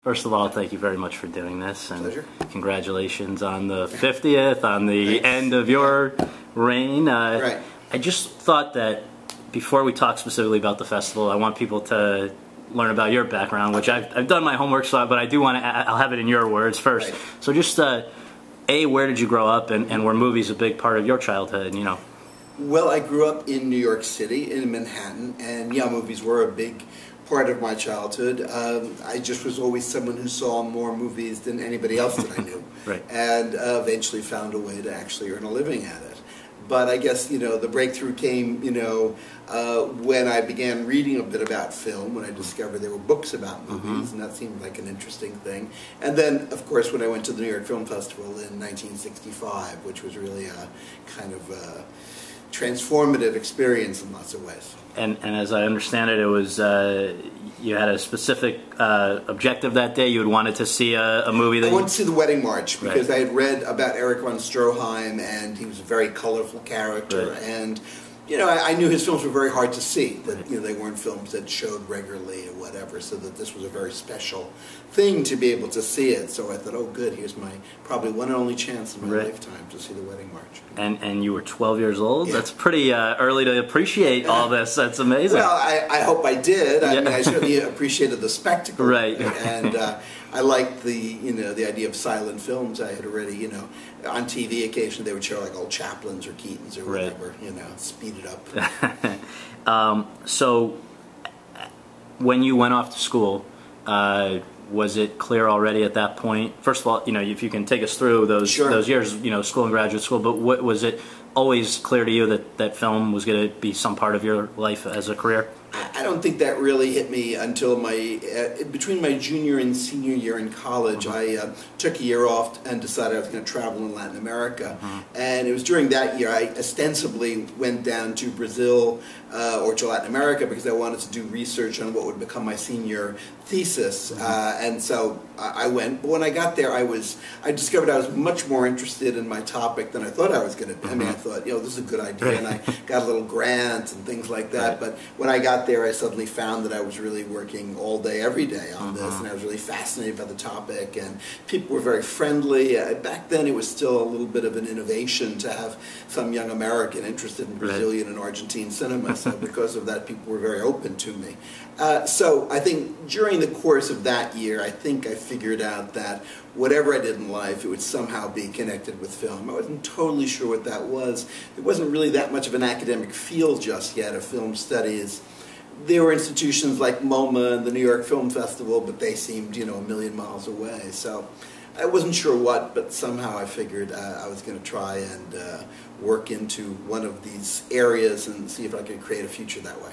First of all, thank you very much for doing this, and Pleasure. Congratulations on the 50th, on the Thanks. end of your reign. Right. I just thought that before we talk specifically about the festival, I want people to learn about your background, which I've done my homework, but I do want to. I'll have it in your words first. Right. So just where did you grow up, and were movies a big part of your childhood? You know. Well, I grew up in New York City, in Manhattan, and yeah, movies were a big part of my childhood. I just was always someone who saw more movies than anybody else that I knew. Right. And eventually found a way to actually earn a living at it. But I guess, the breakthrough came, when I began reading a bit about film, when I discovered there were books about movies, and that seemed like an interesting thing. And then, of course, when I went to the New York Film Festival in 1965, which was really a kind of transformative experience in lots of ways. And as I understand it, it was you had a specific objective that day. You had wanted to see a movie that I wanted to see The Wedding March because Right. I had read about Erich von Stroheim, and he was a very colorful character. Right. And I knew his films were very hard to see. That they weren't films that showed regularly or whatever. So that this was a very special thing to be able to see it. So I thought, oh, good, here's my probably one and only chance in my Right. lifetime to see The Wedding March. And you were 12 years old? Yeah. That's pretty early to appreciate all this. That's amazing. Well, I hope I did. I Yeah. mean, I certainly appreciated the spectacle. Right. And I liked the idea of silent films. I had already, on TV occasionally they would show like old Chaplins or Keatons or Right. whatever, speed it up. So when you went off to school, was it clear already at that point? First of all, if you can take us through those Sure. those years, school and graduate school, but what was it always clear to you that film was going to be some part of your life as a career? I don't think that really hit me until between my junior and senior year in college. I took a year off and decided I was going to travel in Latin America. And it was during that year I ostensibly went down to Brazil or to Latin America because I wanted to do research on what would become my senior thesis. And so I went. But when I got there, I discovered I was much more interested in my topic than I thought I was going to be. I mean, I thought, this is a good idea, and I got a little grant and things like that. But when I got there, I suddenly found that I was really working all day, every day on this, and I was really fascinated by the topic, and people were very friendly. Back then, it was still a little bit of an innovation to have some young American interested in Brazilian and Argentine cinema, so because of that, people were very open to me. So I think during the course of that year, I think I figured out that whatever I did in life, it would somehow be connected with film. I wasn't totally sure what that was. It wasn't really that much of an academic field just yet of film studies. There were institutions like MoMA and the New York Film Festival, but they seemed, a million miles away. So I wasn't sure what, but somehow I figured I was going to try and work into one of these areas and see if I could create a future that way.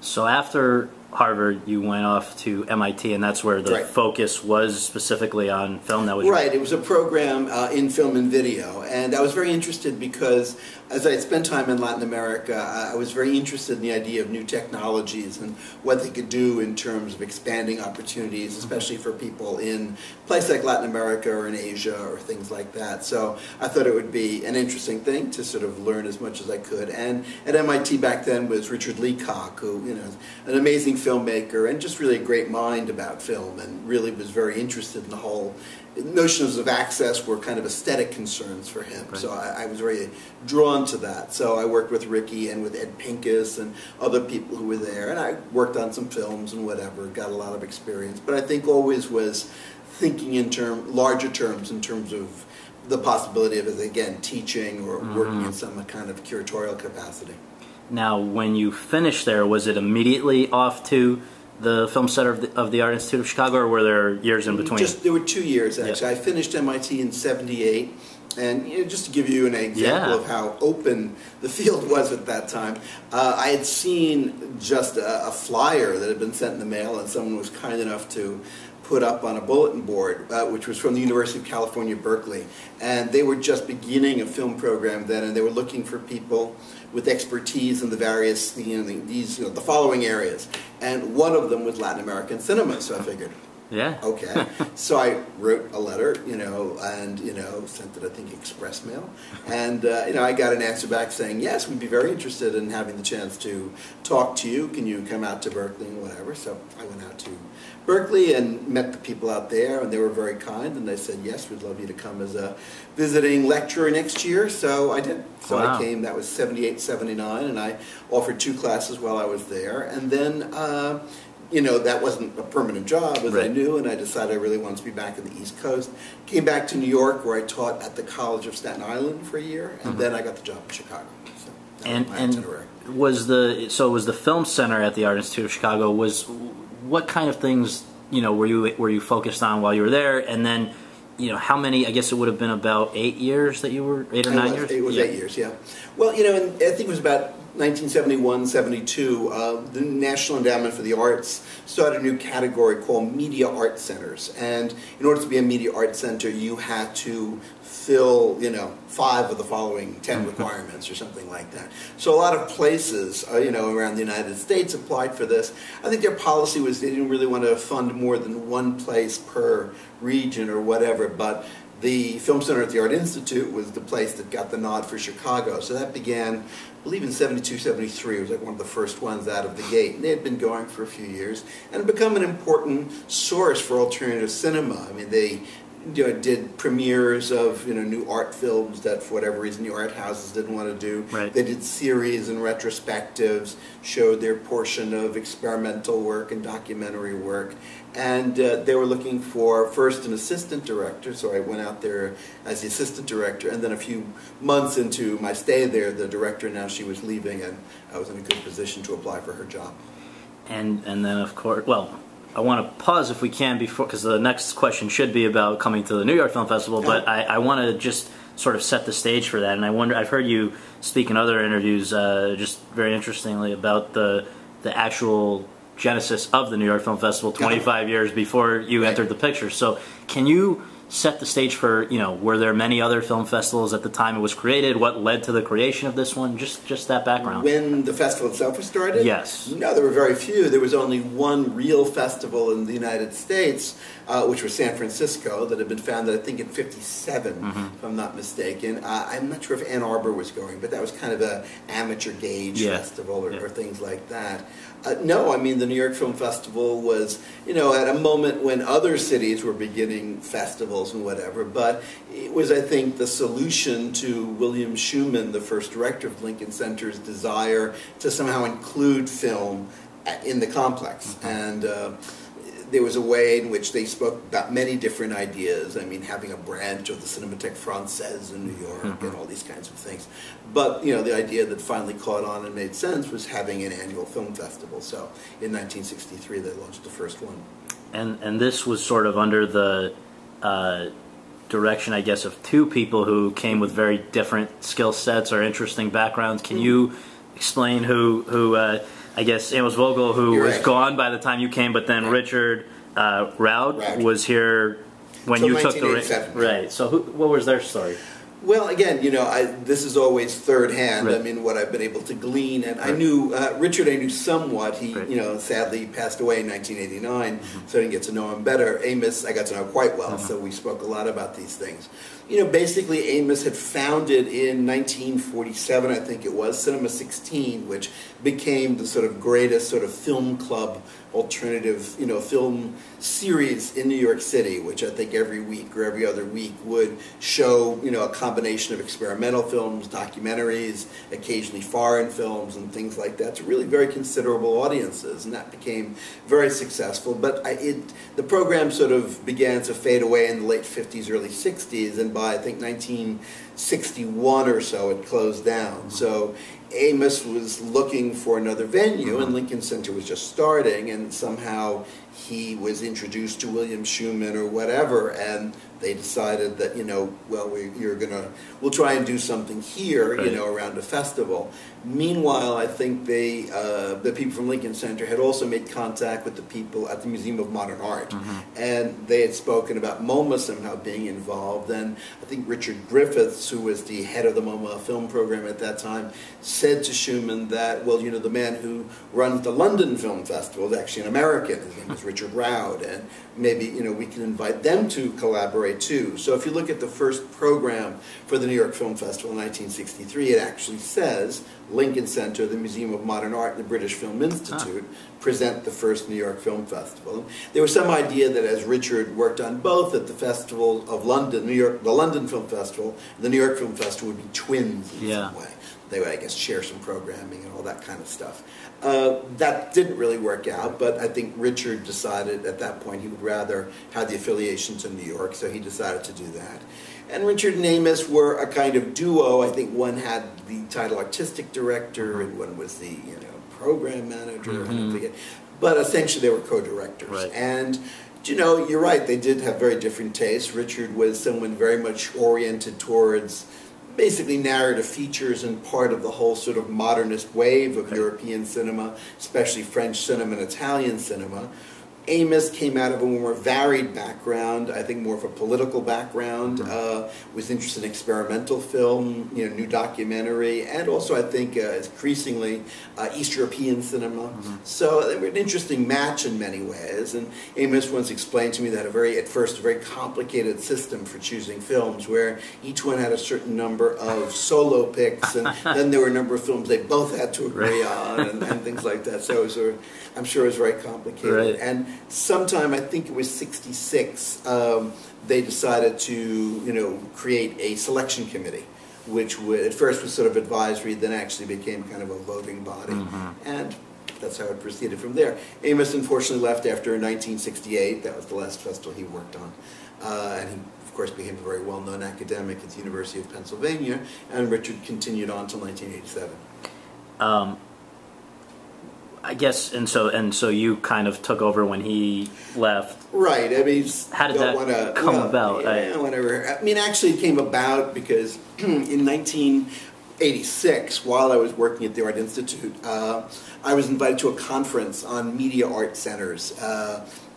So after Harvard, you went off to MIT, and that's where the Right. focus was specifically on film. That was Right. It was a program in film and video, and I was very interested because as I had spent time in Latin America, I was very interested in the idea of new technologies and what they could do in terms of expanding opportunities, especially for people in places like Latin America or in Asia or things like that. So I thought it would be an interesting thing to sort of learn as much as I could. And at MIT back then was Richard Leacock, who is an amazing filmmaker and just really a great mind about film, and really was very interested in the whole notions of access were kind of aesthetic concerns for him. Right. So I was very drawn to that. So I worked with Ricky and with Ed Pincus and other people who were there, and I worked on some films and whatever, got a lot of experience. But I think always was thinking in larger terms in terms of the possibility of, again, teaching or working in some kind of curatorial capacity. Now, when you finished there, was it immediately off to the Film Center of the Art Institute of Chicago, or were there years in between? There were 2 years, actually. Yeah. I finished MIT in '78, and just to give you an example of how open the field was at that time, I had seen just a flyer that had been sent in the mail, and someone was kind enough to put up on a bulletin board, which was from the University of California, Berkeley. And they were just beginning a film program then, and they were looking for people with expertise in the various, the following areas. And one of them was Latin American cinema, so I figured, Yeah. Okay. So I wrote a letter, and, sent it, I think, express mail. And, I got an answer back saying, yes, we'd be very interested in having the chance to talk to you. Can you come out to Berkeley and whatever? So I went out to Berkeley and met the people out there, and they were very kind, and they said, yes, we'd love you to come as a visiting lecturer next year. So I did. So wow. I came, that was 78, 79, and I offered 2 classes while I was there. And then, that wasn't a permanent job, as I knew, and I decided I really wanted to be back in the East Coast. Came back to New York, where I taught at the College of Staten Island for a year, and then I got the job in Chicago. So that was my itinerary. Was the Film Center at the Art Institute of Chicago, what kind of things, were you focused on while you were there? And then, how many, I guess it would have been about 8 years that you were, 8 or 9 years? It was 8 years, yeah. Well, and I think it was about 1971, 72, the National Endowment for the Arts started a new category called Media Art Centers. And in order to be a media art center, you had to fill, 5 of the following 10 requirements or something like that. So a lot of places, around the United States applied for this. I think their policy was they didn't really want to fund more than one place per region or whatever, but the Film Center at the Art Institute was the place that got the nod for Chicago. So that began, I believe, in 72, 73. It was like one of the first ones out of the gate. And they had been going for a few years and become an important source for alternative cinema. I mean, they did premieres of new art films that for whatever reason the art houses didn't want to do. Right. They did series and retrospectives, showed their portion of experimental work and documentary work, and they were looking for first an assistant director, so I went out there as the assistant director, and then a few months into my stay there, the director announced she was leaving, and I was in a good position to apply for her job. And then of course, well, I want to pause if we can before, because the next question should be about coming to the New York Film Festival, but I want to just sort of set the stage for that. And I've heard you speak in other interviews, just very interestingly, about the actual genesis of the New York Film Festival 25 years before you entered the picture. So can you set the stage for, were there many other film festivals at the time it was created? What led to the creation of this one? Just that background. When the festival itself was started? Yes. No, there were very few. There was only one real festival in the United States, which was San Francisco, that had been founded, I think, in 57, if I'm not mistaken. I'm not sure if Ann Arbor was going, but that was kind of an amateur gauge festival or things like that. No, I mean, the New York Film Festival was, at a moment when other cities were beginning festivals and whatever, but it was, I think, the solution to William Schuman, the first director of Lincoln Center's desire to somehow include film in the complex. And there was a way in which they spoke about many different ideas. I mean, having a branch of the Cinémathèque Française in New York and all these kinds of things. But, the idea that finally caught on and made sense was having an annual film festival. So in 1963, they launched the first one. And this was sort of under the direction, I guess, of 2 people who came with very different skill sets or interesting backgrounds. Can you explain who I guess Amos Vogel, who was gone by the time you came, but then Richard Roud was here when you took the right. So what was their story? Well, again, this is always third hand. I mean, what I've been able to glean, and I knew Richard. I knew somewhat. He, sadly passed away in 1989, so I didn't get to know him better. Amos, I got to know quite well, so we spoke a lot about these things. Basically, Amos had founded in 1947, I think it was, Cinema 16, which became the sort of greatest sort of film club alternative, film series in New York City, which I think every week or every other week would show, a combination of experimental films, documentaries, occasionally foreign films and things like that to really very considerable audiences, and that became very successful. But the program sort of began to fade away in the late 50s, early 60s, and by I think 1961 or so it closed down. So Amos was looking for another venue, and Lincoln Center was just starting, and somehow he was introduced to William Schuman or whatever, and they decided that, we'll try and do something here, around a festival. Meanwhile, I think the people from Lincoln Center had also made contact with the people at the Museum of Modern Art, and they had spoken about MoMA somehow being involved, and I think Richard Griffiths, who was the head of the MoMA film program at that time, said to Schuman that, well, the man who runs the London Film Festival is actually an American. His name is Richard Roud, and maybe, you know, we can invite them to collaborate too. So if you look at the first program for the New York Film Festival in 1963, it actually says Lincoln Center, the Museum of Modern Art, and the British Film Institute present the first New York Film Festival. There was some idea that as Richard worked on both, that the Festival of London, the London Film Festival, and the New York Film Festival would be twins in some way. They would, I guess, share some programming and all that kind of stuff. That didn't really work out, but I think Richard decided at that point he would rather have the affiliation to New York, so he decided to do that. And Richard and Amos were a kind of duo. I think one had the title artistic director, and one was the, you know, program manager. I forget. But essentially they were co-directors. Right. And, you know, you're right, they did have very different tastes. Richard was someone very much oriented towards basically narrative features and part of the whole sort of modernist wave of European cinema, especially French cinema and Italian cinema. Amos came out of a more varied background, I think more of a political background, was interested in experimental film, you know, new documentary, and also I think increasingly East European cinema. So they were an interesting match in many ways, and Amos once explained to me that at first a very complicated system for choosing films, where each one had a certain number of solo picks, and then there were a number of films they both had to agree on, and things like that. So it was I'm sure it was very complicated. And sometime, I think it was '66, they decided to, you know, create a selection committee, which would, at first was sort of advisory, then actually became kind of a voting body. And that's how it proceeded from there. Amos unfortunately left after 1968. That was the last festival he worked on. And he, of course, became a very well-known academic at the University of Pennsylvania. And Richard continued on until 1987. I guess, and so you kind of took over when he left. Right. I mean, how did that come about? Yeah, whatever. I mean, actually, it came about because in 1986, while I was working at the Art Institute, I was invited to a conference on media art centers,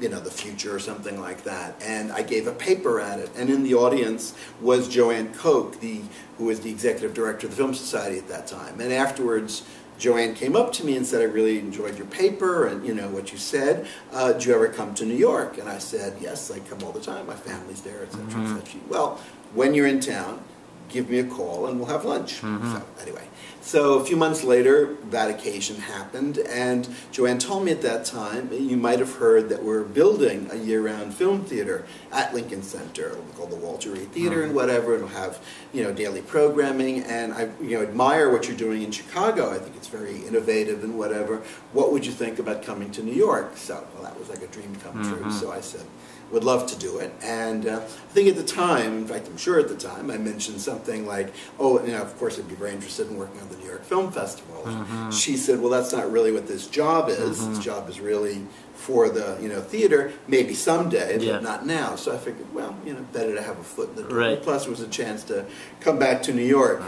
you know, the future or something like that, and I gave a paper at it. And in the audience was Joanne Koch, who was the executive director of the Film Society at that time. And afterwards, Joanne came up to me and said, I really enjoyed your paper and, you know, what you said. Do you ever come to New York? And I said, yes, I come all the time. My family's there, etc., etc. Well, when you're in town, give me a call and we'll have lunch. So anyway, so a few months later, that occasion happened, and Joanne told me at that time, you might have heard that we're building a year-round film theater at Lincoln Center. It'll be called the Walter Reed Theater and whatever. It'll have, you know, daily programming, and I, you know, admire what you're doing in Chicago. I think it's very innovative and whatever. What would you think about coming to New York? So, well, that was like a dream come true. So I said, would love to do it. And I think at the time, in fact I'm sure at the time, I mentioned something like, oh, you know, of course I'd be very interested in working on the New York Film Festival. She said, well, that's not really what this job is. This job is really for the, you know, theater, maybe someday, but not now. So I figured, well, you know, better to have a foot in the door. Plus it was a chance to come back to New York.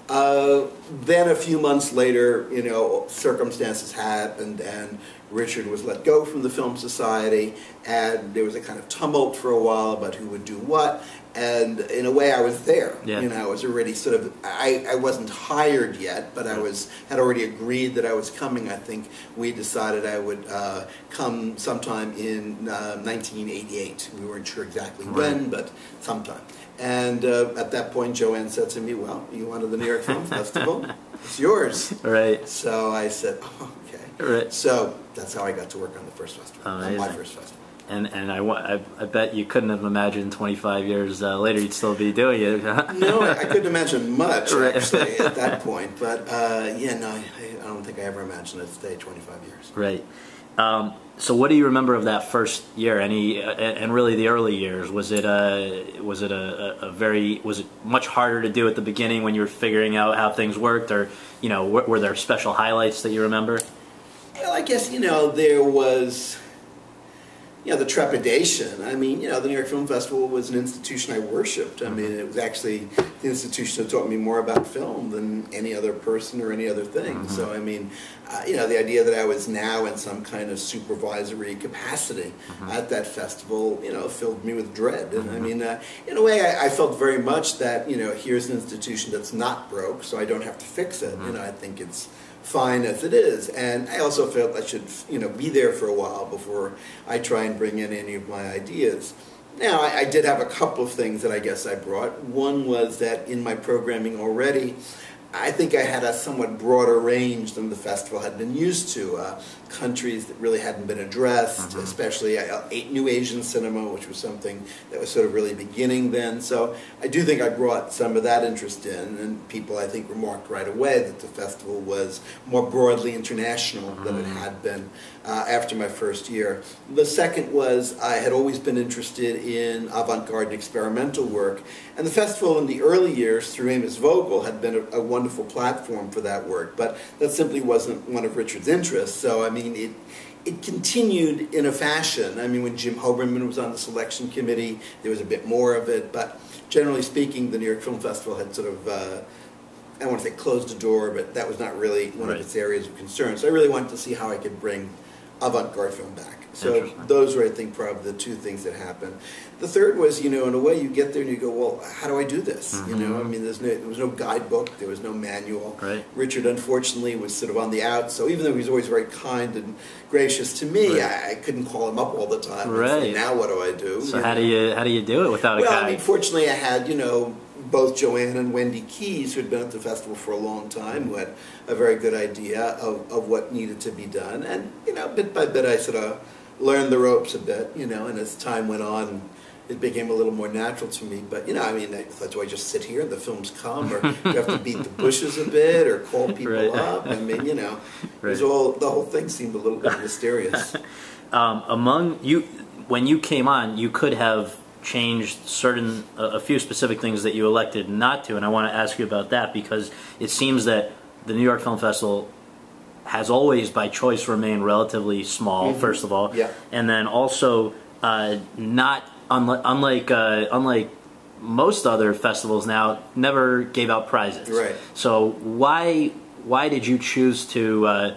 Then a few months later, you know, circumstances happened, and Richard was let go from the Film Society, and there was a kind of tumult for a while about who would do what, and in a way I was there. You know, I was already sort of, I wasn't hired yet, but I had already agreed that I was coming. I think we decided I would come sometime in 1988. We weren't sure exactly when, but sometime. And at that point, Joanne said to me, well, you wanted the New York Film Festival? It's yours. So I said, oh, okay. So that's how I got to work on the first festival, on my first festival. And I bet you couldn't have imagined 25 years later you'd still be doing it. No, I couldn't imagine much, actually, at that point. But, yeah, no, I don't think I ever imagined it stay 25 years. Right. So what do you remember of that first year? And really the early years? Was it much harder to do at the beginning when you were figuring out how things worked, or, you know, were there special highlights that you remember? Well, I guess, you know, there was, you know, the trepidation. I mean, you know, the New York Film Festival was an institution I worshipped. I mean, it was actually the institution that taught me more about film than any other person or any other thing. So, I mean, you know, the idea that I was now in some kind of supervisory capacity at that festival, you know, filled me with dread. And I mean, in a way, I felt very much that, you know, here's an institution that's not broke, so I don't have to fix it. You know, I think it's fine as it is. And I also felt I should, be there for a while before I try and bring in any of my ideas. Now, I did have a couple of things that I guess I brought. One was that in my programming already, I think I had a somewhat broader range than the festival had been used to. Countries that really hadn't been addressed, especially New Asian cinema, which was something that was sort of really beginning then. So I do think I brought some of that interest in, and people, I think, remarked right away that the festival was more broadly international than it had been after my first year. The second was I had always been interested in avant-garde and experimental work, and the festival in the early years, through Amos Vogel, had been a wonderful platform for that work, but that simply wasn't one of Richard's interests. So, I mean, it continued in a fashion. I mean, when Jim Hoberman was on the selection committee, there was a bit more of it, but generally speaking, the New York Film Festival had sort of, I don't want to say closed the door, but that was not really one of its areas of concern. So I really wanted to see how I could bring avant-garde film back. So those were, I think, probably the two things that happened. The third was, in a way you get there and you go, well, how do I do this? I mean, there was no guidebook, there was no manual. Right. Richard, unfortunately, was sort of on the out, so even though he was always very kind and gracious to me, I couldn't call him up all the time and say, now what do I do? So how do you do it without a guide? Well, I mean, fortunately I had, both Joanne and Wendy Keyes, who had been at the festival for a long time, who had a very good idea of what needed to be done. And, bit by bit I sort of learned the ropes a bit, and as time went on, it became a little more natural to me. But, I mean, I thought, do I just sit here and the films come? Or do you have to beat the bushes a bit or call people up? I mean, it was the whole thing seemed a little bit mysterious. Among you, when you came on, you could have changed a few specific things that you elected not to, and I want to ask you about that because it seems that the New York Film Festival has always, by choice, remained relatively small, first of all, and then also not unlike most other festivals now, never gave out prizes. Right. So why did you choose to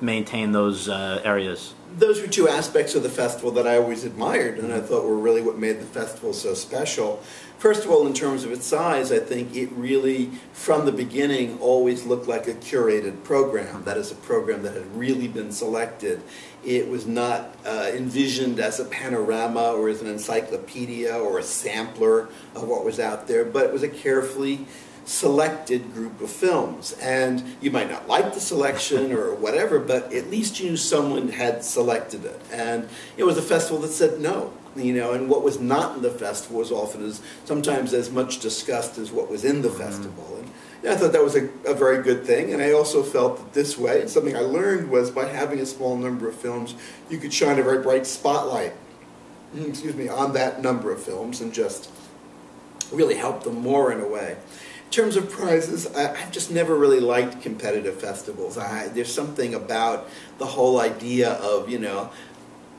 maintain those areas? Those were two aspects of the festival that I always admired and I thought were really what made the festival so special. First of all, in terms of its size, I think it really, from the beginning, always looked like a curated program. That is, a program that had really been selected. It was not envisioned as a panorama or as an encyclopedia or a sampler of what was out there, but it was a carefully selected group of films. And you might not like the selection or whatever, but at least you knew someone had selected it. And it was a festival that said no. And what was not in the festival was often sometimes as much discussed as what was in the festival. And I thought that was a very good thing, and I also felt that this way, and something I learned was by having a small number of films, you could shine a very bright spotlight, on that number of films and just really help them more in a way. In terms of prizes, I've just never really liked competitive festivals. There's something about the whole idea of,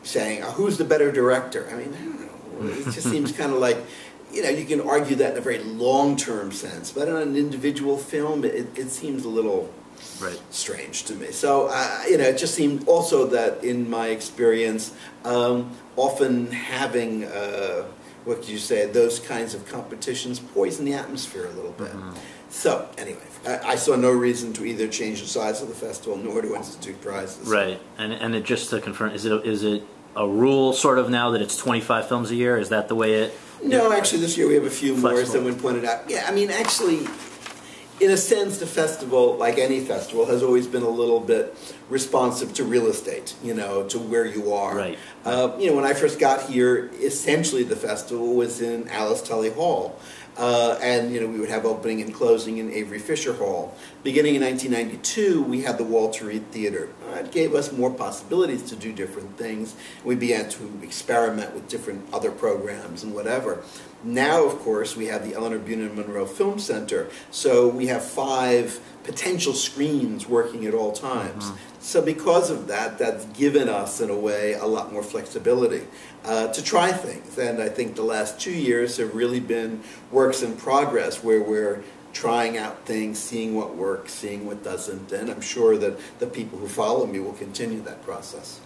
saying, who's the better director? I mean, I don't know. It just seems kind of like, you can argue that in a very long-term sense, but on an individual film, it seems a little strange to me. So, it just seemed also that in my experience, often having what could you say, those kinds of competitions poison the atmosphere a little bit. So, anyway, I saw no reason to either change the size of the festival nor to institute prizes. Right, and just to confirm, is it a rule sort of now that it's 25 films a year? Is that the way it... No, actually this year we have a few more, as someone pointed out. Yeah, I mean, actually, in a sense, the festival, like any festival, has always been a little bit responsive to real estate, to where you are. Right. When I first got here, essentially the festival was in Alice Tully Hall. And we would have opening and closing in Avery Fisher Hall. Beginning in 1992, we had the Walter Reed Theater. It gave us more possibilities to do different things. We began to experiment with different other programs and whatever. Now, of course, we have the Eleanor Bunin Monroe Film Center, so we have 5 potential screens working at all times. So because of that, that's given us, in a way, a lot more flexibility to try things. And I think the last 2 years have really been works in progress, where we're trying out things, seeing what works, seeing what doesn't, and I'm sure that the people who follow me will continue that process.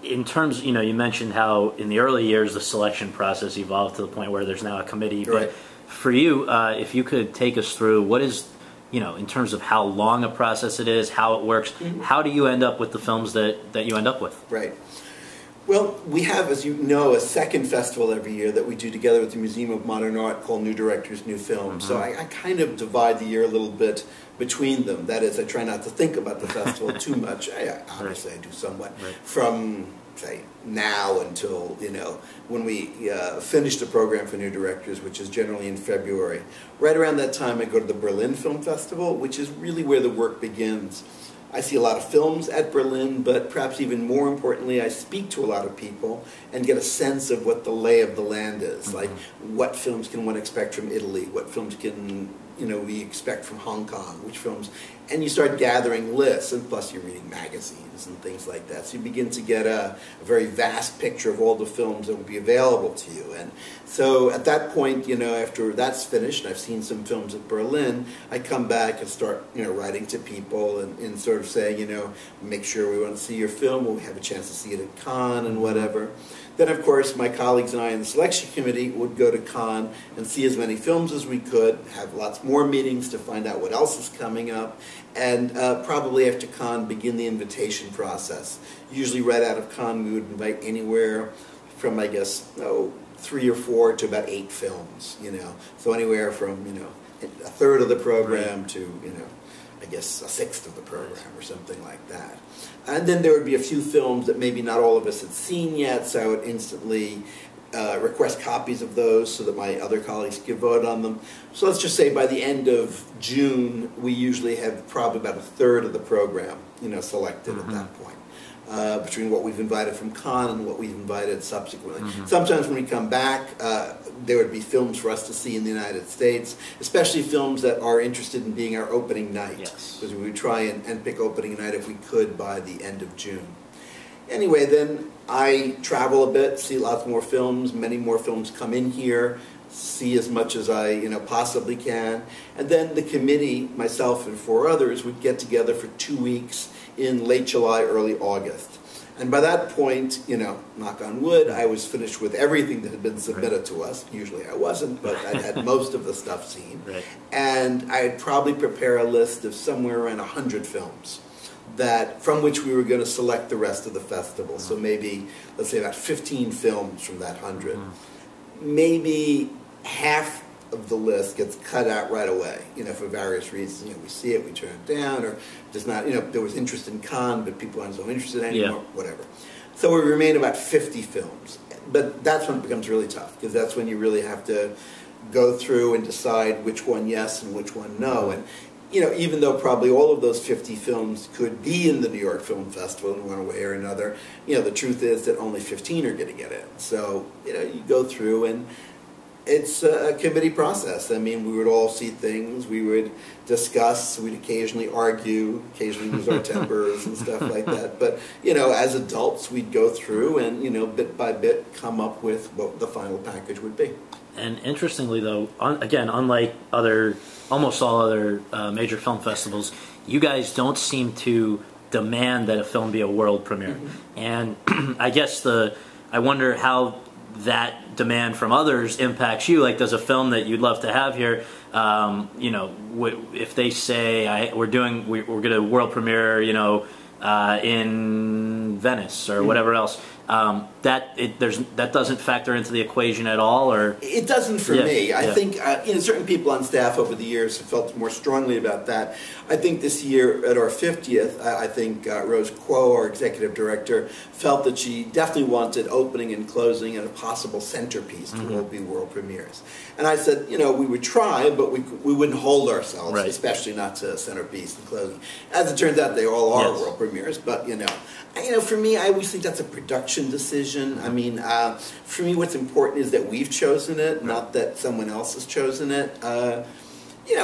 In terms, you mentioned how in the early years the selection process evolved to the point where there's now a committee. But for you, if you could take us through, what is in terms of how long a process it is, how it works. How do you end up with the films that you end up with? Right. Well, we have, as you know, a second festival every year that we do together with the Museum of Modern Art called New Directors, New Films. So I kind of divide the year a little bit between them. That is, I try not to think about the festival too much. Obviously, I do somewhat. From, say, now until, when we finish the program for New Directors, which is generally in February. Right around that time, I go to the Berlin Film Festival, which is really where the work begins. I see a lot of films at Berlin, but perhaps even more importantly, I speak to a lot of people and get a sense of what the lay of the land is. Like, what films can one expect from Italy? What films can we expect from Hong Kong? Which films? And you start gathering lists, and plus you're reading magazines and things like that. So you begin to get a very vast picture of all the films that will be available to you. And so at that point, after that's finished, and I've seen some films at Berlin, I come back and start, writing to people and sort of saying, make sure we want to see your film, or we have a chance to see it at Cannes and whatever. Then, of course, my colleagues and I in the selection committee would go to Cannes and see as many films as we could, have lots more meetings to find out what else is coming up, and probably after Cannes begin the invitation process. Usually right out of Cannes we would invite anywhere from, I guess, 3 or 4 to about 8 films, So anywhere from, a third of the program to, I guess a sixth of the program or something like that. And then there would be a few films that maybe not all of us had seen yet, so I would instantly request copies of those so that my other colleagues could vote on them. So let's just say by the end of June, we usually have probably about a third of the program, selected at that point. Between what we've invited from Cannes and what we've invited subsequently. Sometimes when we come back, there would be films for us to see in the United States, especially films that are interested in being our opening night. Because we would try and pick opening night if we could by the end of June. Anyway, then I travel a bit, see lots more films, many more films come in here, see as much as I possibly can. And then the committee, myself and 4 others, would get together for 2 weeks in late July, early August. And by that point, knock on wood, I was finished with everything that had been submitted to us. Usually I wasn't, but I had most of the stuff seen. And I'd probably prepare a list of somewhere around 100 films from which we were going to select the rest of the festival. So maybe, let's say about 15 films from that 100. Maybe half of the list gets cut out right away, for various reasons. We see it, we turn it down, or does not, there was interest in Cannes, but people aren't so interested anymore, whatever. So we remain about 50 films. But that's when it becomes really tough, because that's when you really have to go through and decide which one yes and which one no. And, even though probably all of those 50 films could be in the New York Film Festival in one way or another, the truth is that only 15 are going to get in. So, you go through and it's a committee process. I mean, we would all see things, we would discuss, we'd occasionally argue, occasionally lose our tempers and stuff like that. But, as adults, we'd go through and, bit by bit come up with what the final package would be. And interestingly, though, again, unlike almost all other major film festivals, you guys don't seem to demand that a film be a world premiere. And I guess I wonder how that demand from others impacts you. Like, does a film that you'd love to have here, if they say we're going to world premiere, in Venice or whatever else, that doesn't factor into the equation at all, or it doesn't for me. I think certain people on staff over the years have felt more strongly about that. I think this year at our 50th, I think Rose Kuo, our executive director, felt that she definitely wanted opening and closing and a possible centerpiece to all be world premieres. And I said, we would try, but we wouldn't hold ourselves, especially not to centerpiece and closing. As it turns out, they all are world premieres, but for me, I always think that's a production decision. I mean, for me, what's important is that we've chosen it, not that someone else has chosen it.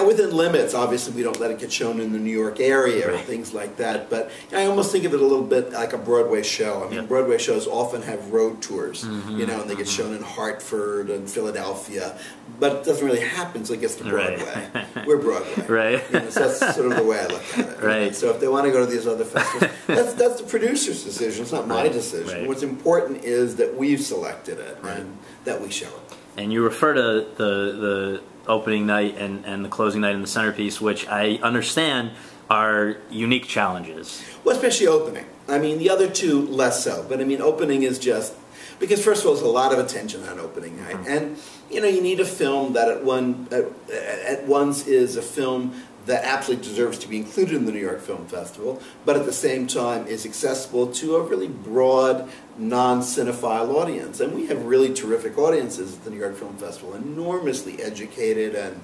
Within limits, obviously, we don't let it get shown in the New York area or things like that. But I almost think of it a little bit like a Broadway show. I mean, Broadway shows often have road tours, and they get shown in Hartford and Philadelphia. But it doesn't really happen until it gets to Broadway. We're Broadway. So that's sort of the way I look at it. So if they want to go to these other festivals, that's the producer's decision. It's not my decision. What's important is that we've selected it and that we show it. And you refer to the opening night and the closing night and the centerpiece, which I understand are unique challenges. Well, especially opening. I mean, the other two less so. But I mean, opening is just because first of all, there's a lot of attention on opening night, and you need a film that at once is a film that absolutely deserves to be included in the New York Film Festival, but at the same time is accessible to a really broad, non-cinephile audience. And we have really terrific audiences at the New York Film Festival, enormously educated and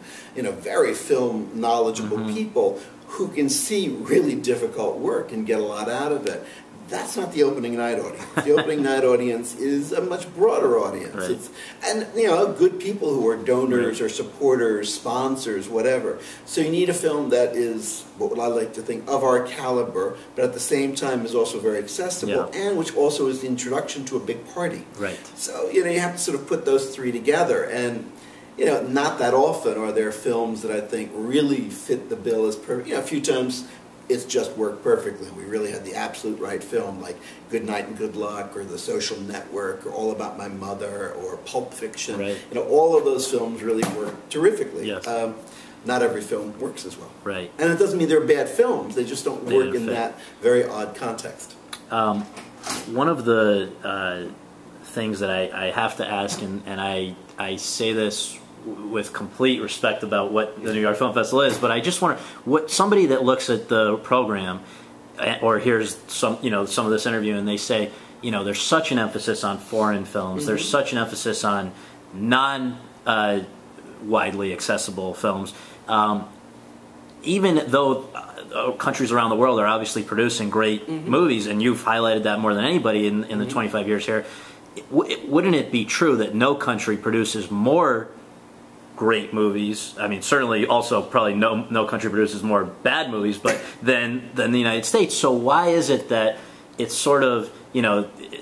very film knowledgeable people who can see really difficult work and get a lot out of it. That's not the opening night audience. The opening night audience is a much broader audience. Right. And good people who are donors or supporters, sponsors, whatever. So you need a film that is, what I like to think, of our caliber, but at the same time is also very accessible, and which also is the introduction to a big party. Right. So you have to sort of put those three together, and not that often are there films that I think really fit the bill as perfect. A few times it's just worked perfectly. We really had the absolute right film, like Good Night and Good Luck, or The Social Network, or All About My Mother, or Pulp Fiction. Right. All of those films really work terrifically. Yes. Not every film works as well. Right. And it doesn't mean they're bad films. They just don't work in that very odd context. One of the things that I have to ask, and I say this with complete respect about what the New York Film Festival is, but I just wonder what somebody that looks at the program or hears some of this interview and they say, there's such an emphasis on foreign films, there's such an emphasis on non-widely accessible films, even though countries around the world are obviously producing great movies, and you've highlighted that more than anybody in the 25 years here. Wouldn't it be true that no country produces more great movies? I mean, certainly also probably no country produces more bad movies, but than the United States. So why is it that it's sort of,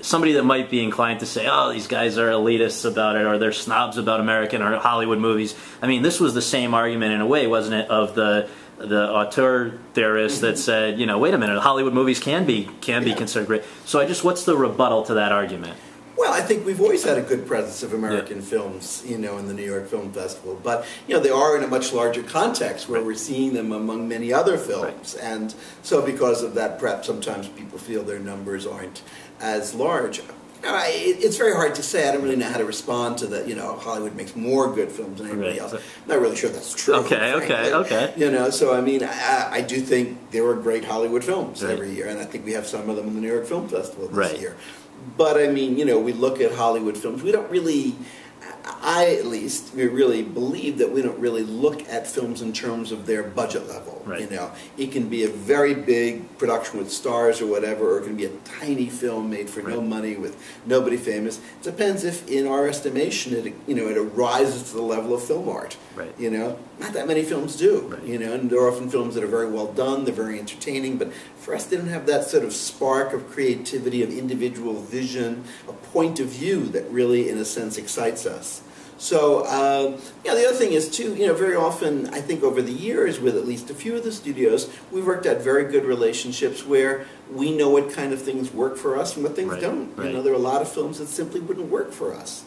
somebody that might be inclined to say, oh, these guys are elitists about it, or they're snobs about American or Hollywood movies. I mean, this was the same argument in a way, wasn't it, of the auteur theorist that said, wait a minute, Hollywood movies can be considered great. So what's the rebuttal to that argument? Well, I think we've always had a good presence of American films, in the New York Film Festival. But, they are in a much larger context where we're seeing them among many other films. Right. And so because of that, perhaps sometimes people feel their numbers aren't as large. It's very hard to say. I don't really know how to respond to that. Hollywood makes more good films than anybody else. I'm not really sure that's true. Okay. So I mean, I do think there were great Hollywood films every year, and I think we have some of them in the New York Film Festival this year. But I mean, we look at Hollywood films. We don't really, at least, we really believe that we don't really look at films in terms of their budget level. Right. It can be a very big production with stars or whatever, or it can be a tiny film made for no money with nobody famous. It depends if, in our estimation, it rises to the level of film art. Right. Not that many films do. Right. And there are often films that are very well done, they're very entertaining, but for us, they don't have that sort of spark of creativity, of individual vision, a point of view that really, in a sense, excites us. So, the other thing is, too, very often, I think over the years, with at least a few of the studios, we've worked out very good relationships where we know what kind of things work for us and what things don't. Right. There are a lot of films that simply wouldn't work for us.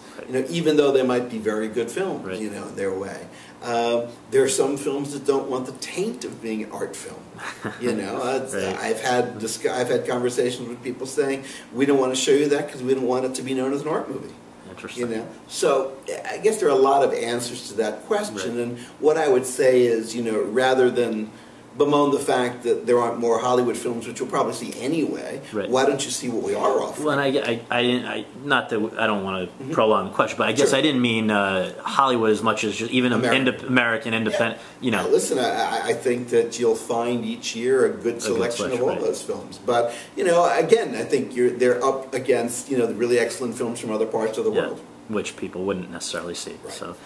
Even though they might be very good films, in their way. There are some films that don't want the taint of being an art film. I've had conversations with people saying, we don't want to show you that because we don't want it to be known as an art movie. Interesting. So I guess there are a lot of answers to that question, and what I would say is, rather than bemoan the fact that there aren't more Hollywood films, which you'll probably see anyway. Right. Why don't you see what we are offering? Well, and I not that I don't want to prolong the question, but I guess I didn't mean Hollywood as much as just even American independent. Listen, I think that you'll find each year a good selection of all those films. But again, I think they're up against the really excellent films from other parts of the world, which people wouldn't necessarily see. Right. So,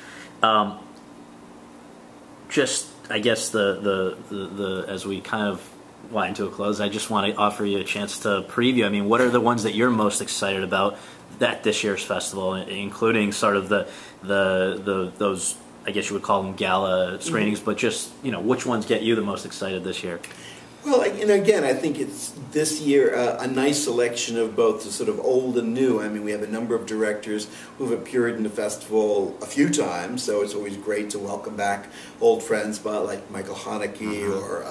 I guess the as we kind of wind to a close, I just want to offer you a chance to preview. I mean, what are the ones that you're most excited about at this year's festival, including sort of those, I guess you would call them gala screenings, but just which ones get you the most excited this year? Well, again, I think it's this year a nice selection of both the sort of old and new. I mean, we have a number of directors who've appeared in the festival a few times, so it's always great to welcome back old friends, like Michael Haneke or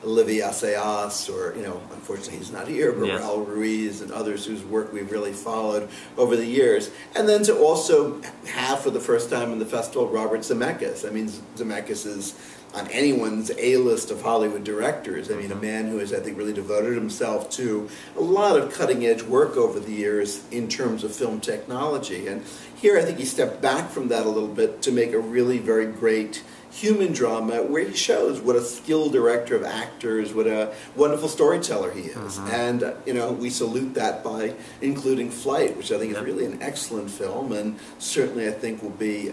Olivier Assayas, or unfortunately he's not here, but Raul Ruiz and others whose work we've really followed over the years. And then to also have, for the first time in the festival, Robert Zemeckis. I mean, Zemeckis is on anyone's A-list of Hollywood directors. I mean, a man who has, I think, really devoted himself to a lot of cutting-edge work over the years in terms of film technology. And here I think he stepped back from that a little bit to make a really very great human drama where he shows what a skilled director of actors, what a wonderful storyteller he is. And, we salute that by including Flight, which I think is really an excellent film, and certainly I think will be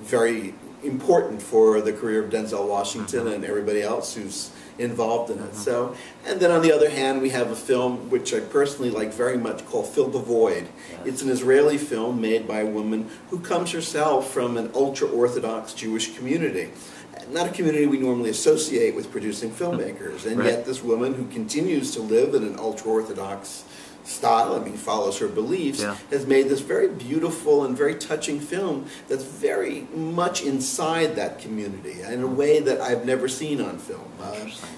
very important for the career of Denzel Washington and everybody else who's involved in it. So, and then on the other hand, we have a film which I personally like very much called Fill the Void. It's an Israeli film made by a woman who comes herself from an ultra-Orthodox Jewish community. Not a community we normally associate with producing filmmakers, and yet this woman who continues to live in an ultra-Orthodox style, I mean, follows her beliefs, has made this very beautiful and very touching film that's very much inside that community in a way that I've never seen on film.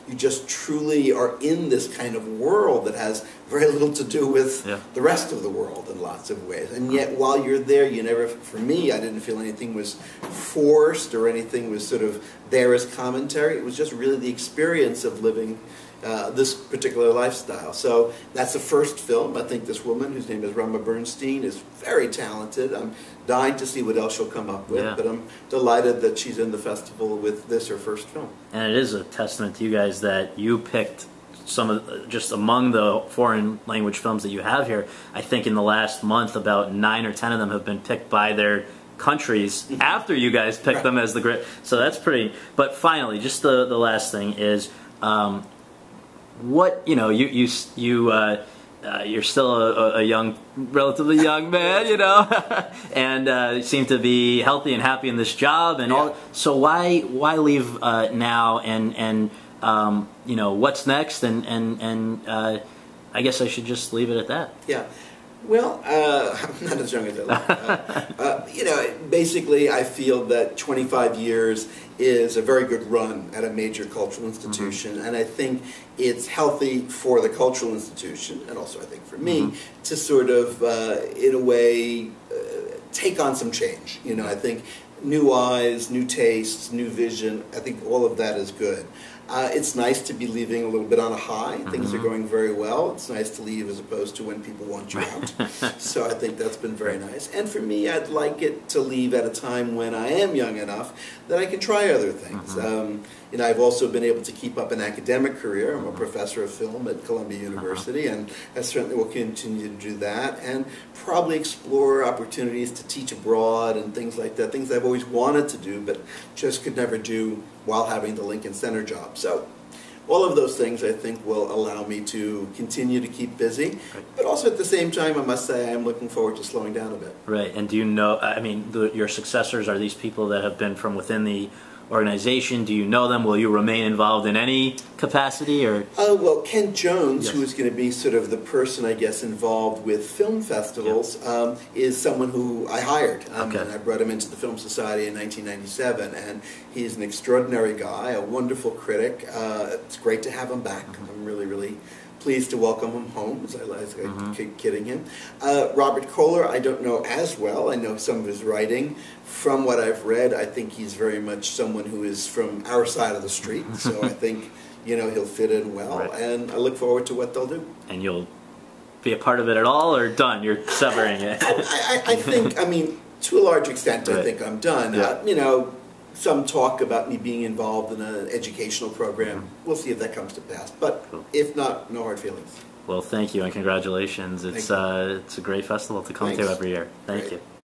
You just truly are in this kind of world that has very little to do with the rest of the world in lots of ways. And yet, while you're there, you never, for me, I didn't feel anything was forced or anything was sort of there as commentary. It was just really the experience of living this particular lifestyle. So that's the first film. I think this woman, whose name is Rama Bernstein, is very talented. I'm dying to see what else she'll come up with, but I'm delighted that she's in the festival with this, her first film. And it is a testament to you guys that you picked some of, just among the foreign language films that you have here, I think in the last month about 9 or 10 of them have been picked by their countries after you guys picked them as the great. So that's pretty. But finally, just the last thing is, what you're still a young, relatively young man, and seem to be healthy and happy in this job and all. So why leave now? And what's next? And I guess I should just leave it at that. Yeah. Well, I'm not as young as I look. Basically, I feel that 25 years is a very good run at a major cultural institution, and I think it's healthy for the cultural institution, and also I think for me, to sort of, in a way, take on some change. I think new eyes, new tastes, new vision, I think all of that is good. It's nice to be leaving a little bit on a high. Things are going very well. It's nice to leave as opposed to when people want you out. So I think that's been very nice. And for me, I'd like it to leave at a time when I am young enough that I can try other things. I've also been able to keep up an academic career. I'm a professor of film at Columbia University, and I certainly will continue to do that, and probably explore opportunities to teach abroad and things like that, things I've always wanted to do but just could never do while having the Lincoln Center job. So all of those things I think will allow me to continue to keep busy, but also at the same time I must say I'm looking forward to slowing down a bit. Right, and do you know, I mean, your successors, are these people that have been from within the organization? Do you know them? Will you remain involved in any capacity? Or well, Kent Jones, who is going to be sort of the person, I guess, involved with film festivals, is someone who I hired. And I brought him into the Film Society in 1997, and he's an extraordinary guy, a wonderful critic. It's great to have him back. I'm really, really pleased to welcome him home, as I keep kidding him. Robert Kohler, I don't know as well. I know some of his writing. From what I've read, I think he's very much someone who is from our side of the street, so I think he'll fit in well, and I look forward to what they'll do. And you'll be a part of it at all, or done? You're severing it? I think, I mean, to a large extent, I think I'm done. Some talk about me being involved in an educational program. We'll see if that comes to pass. But if not, no hard feelings. Well, thank you and congratulations. It's a great festival to come to every year. Thank you.